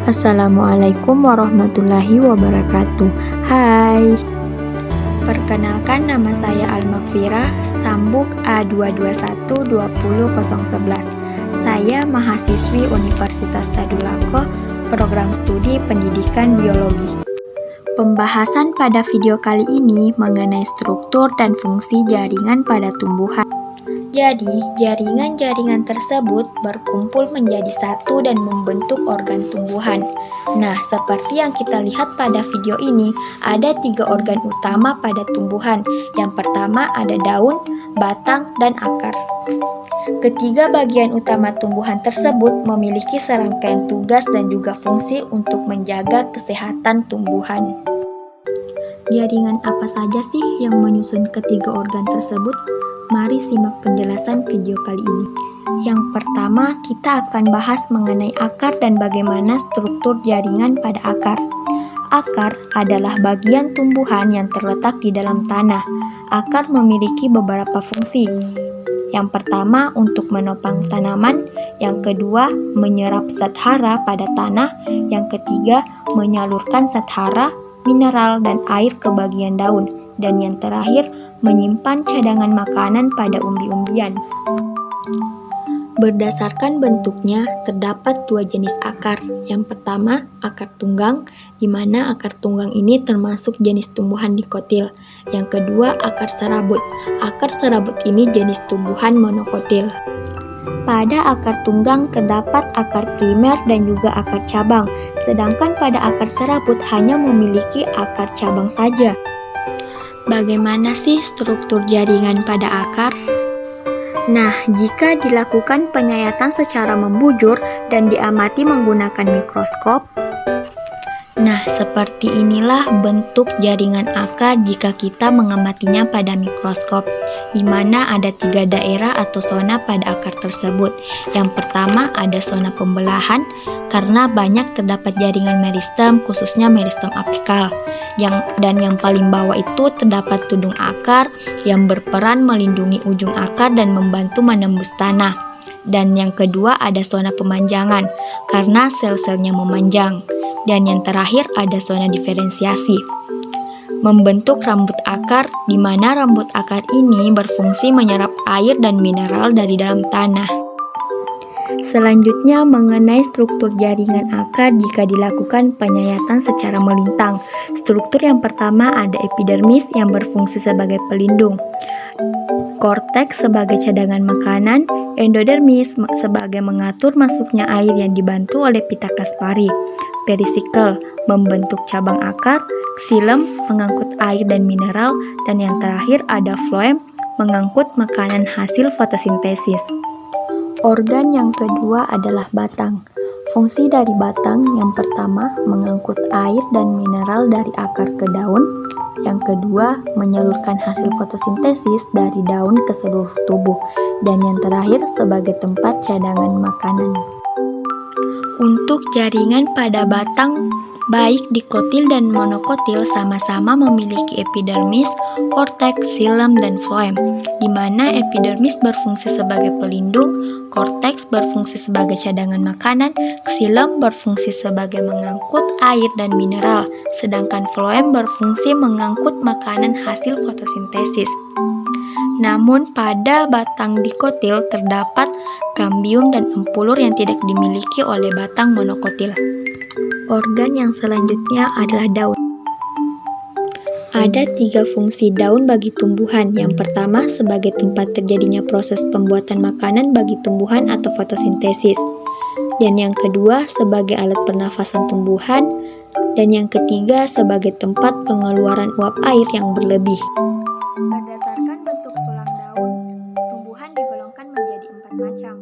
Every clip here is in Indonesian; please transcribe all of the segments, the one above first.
Assalamualaikum warahmatullahi wabarakatuh. Hai. Perkenalkan, nama saya Al-Makfirah, stambuk A221-20011. Saya mahasiswi Universitas Tadulako, program studi pendidikan biologi. Pembahasan pada video kali ini mengenai struktur dan fungsi jaringan pada tumbuhan. Jadi, jaringan-jaringan tersebut berkumpul menjadi satu dan membentuk organ tumbuhan. Nah, seperti yang kita lihat pada video ini, ada 3 organ utama pada tumbuhan. Yang pertama ada daun, batang, dan akar. Ketiga bagian utama tumbuhan tersebut memiliki serangkaian tugas dan juga fungsi untuk menjaga kesehatan tumbuhan. Jaringan apa saja sih yang menyusun ketiga organ tersebut? Mari simak penjelasan video kali ini. Yang pertama, kita akan bahas mengenai akar dan bagaimana struktur jaringan pada akar. Akar adalah bagian tumbuhan yang terletak di dalam tanah. Akar memiliki beberapa fungsi. Yang pertama, untuk menopang tanaman. Yang kedua, menyerap zat hara pada tanah. Yang ketiga, menyalurkan zat hara, mineral, dan air ke bagian daun. Dan yang terakhir, menyimpan cadangan makanan pada umbi-umbian. Berdasarkan bentuknya, terdapat 2 jenis akar. Yang pertama, akar tunggang, di mana akar tunggang ini termasuk jenis tumbuhan dikotil. Yang kedua, akar serabut. Akar serabut ini jenis tumbuhan monokotil. Pada akar tunggang terdapat akar primer dan juga akar cabang, sedangkan pada akar serabut hanya memiliki akar cabang saja. Bagaimana sih struktur jaringan pada akar? Nah, jika dilakukan penyayatan secara membujur dan diamati menggunakan mikroskop, nah seperti inilah bentuk jaringan akar jika kita mengamatinya pada mikroskop, di mana ada 3 daerah atau zona pada akar tersebut. Yang pertama ada zona pembelahan, karena banyak terdapat jaringan meristem, khususnya meristem apikal. Dan yang paling bawah itu terdapat tudung akar yang berperan melindungi ujung akar dan membantu menembus tanah. Dan yang kedua ada zona pemanjangan, karena sel-selnya memanjang. Dan yang terakhir ada zona diferensiasi, membentuk rambut akar, di mana rambut akar ini berfungsi menyerap air dan mineral dari dalam tanah. Selanjutnya mengenai struktur jaringan akar jika dilakukan penyayatan secara melintang. Struktur yang pertama ada epidermis yang berfungsi sebagai pelindung, korteks sebagai cadangan makanan, endodermis sebagai mengatur masuknya air yang dibantu oleh pita Kaspari, perisikel membentuk cabang akar, xilem mengangkut air dan mineral, dan yang terakhir ada floem mengangkut makanan hasil fotosintesis. Organ yang kedua adalah batang. Fungsi dari batang yang pertama mengangkut air dan mineral dari akar ke daun. Yang kedua menyalurkan hasil fotosintesis dari daun ke seluruh tubuh. Dan yang terakhir sebagai tempat cadangan makanan. Untuk jaringan pada batang, baik dikotil dan monokotil sama-sama memiliki epidermis, korteks, xilem, dan floem, di mana epidermis berfungsi sebagai pelindung, korteks berfungsi sebagai cadangan makanan, xilem berfungsi sebagai mengangkut air dan mineral, sedangkan floem berfungsi mengangkut makanan hasil fotosintesis. Namun pada batang dikotil terdapat kambium dan empulur yang tidak dimiliki oleh batang monokotil. Organ yang selanjutnya adalah daun. Ada 3 fungsi daun bagi tumbuhan. Yang pertama sebagai tempat terjadinya proses pembuatan makanan bagi tumbuhan atau fotosintesis. Dan yang kedua sebagai alat pernafasan tumbuhan. Dan yang ketiga sebagai tempat pengeluaran uap air yang berlebih. Berdasarkan bentuk tulang daun, tumbuhan digolongkan menjadi 4 macam.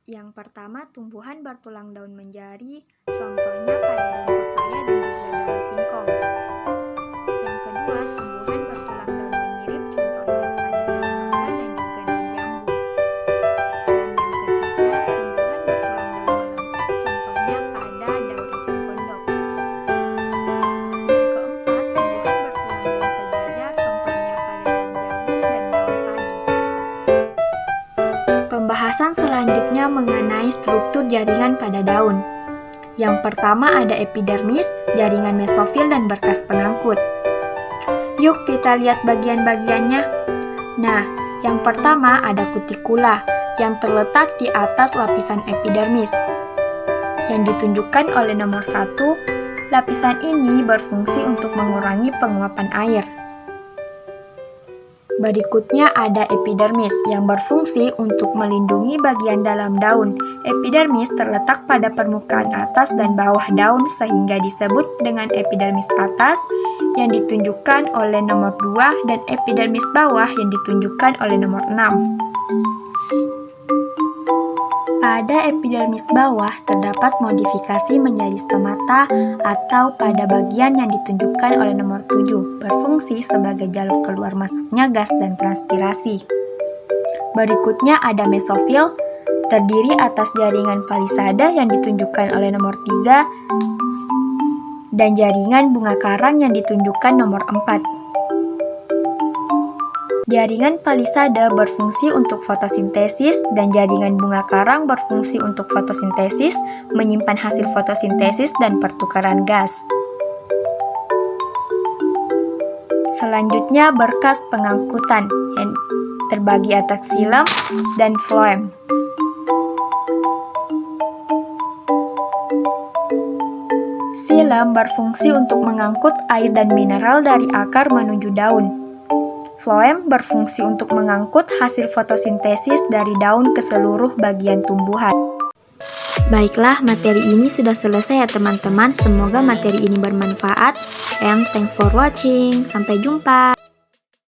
Yang pertama, tumbuhan bertulang daun menjari, contohnya pada daun pepaya dan juga daun singkong. Yang kedua, tumbuhan bertulang daun menyirip, contohnya pada daun mangga dan juga daun jambu. Dan yang ketiga, tumbuhan bertulang daun melengkung, contohnya pada daun eceng gondok. Yang keempat, tumbuhan bertulang daun sejajar, contohnya pada daun jagung dan daun padi. Pembahasan selanjutnya mengenai struktur jaringan pada daun. Yang pertama ada epidermis, jaringan mesofil, dan berkas pengangkut. Yuk kita lihat bagian-bagiannya. Nah, yang pertama ada kutikula yang terletak di atas lapisan epidermis. Yang ditunjukkan oleh nomor 1, lapisan ini berfungsi untuk mengurangi penguapan air. Berikutnya ada epidermis yang berfungsi untuk melindungi bagian dalam daun. Epidermis terletak pada permukaan atas dan bawah daun sehingga disebut dengan epidermis atas yang ditunjukkan oleh nomor 2 dan epidermis bawah yang ditunjukkan oleh nomor 6. Pada epidermis bawah terdapat modifikasi menjadi stomata atau pada bagian yang ditunjukkan oleh nomor 7, berfungsi sebagai jalur keluar masuknya gas dan transpirasi. Berikutnya ada mesofil, terdiri atas jaringan palisada yang ditunjukkan oleh nomor 3 dan jaringan bunga karang yang ditunjukkan nomor 4. Jaringan palisada berfungsi untuk fotosintesis dan jaringan bunga karang berfungsi untuk fotosintesis, menyimpan hasil fotosintesis dan pertukaran gas. Selanjutnya berkas pengangkutan yang terbagi atas xilem dan floem. Xilem berfungsi untuk mengangkut air dan mineral dari akar menuju daun. Floem berfungsi untuk mengangkut hasil fotosintesis dari daun ke seluruh bagian tumbuhan. Baiklah, materi ini sudah selesai ya teman-teman. Semoga materi ini bermanfaat. And thanks for watching. Sampai jumpa.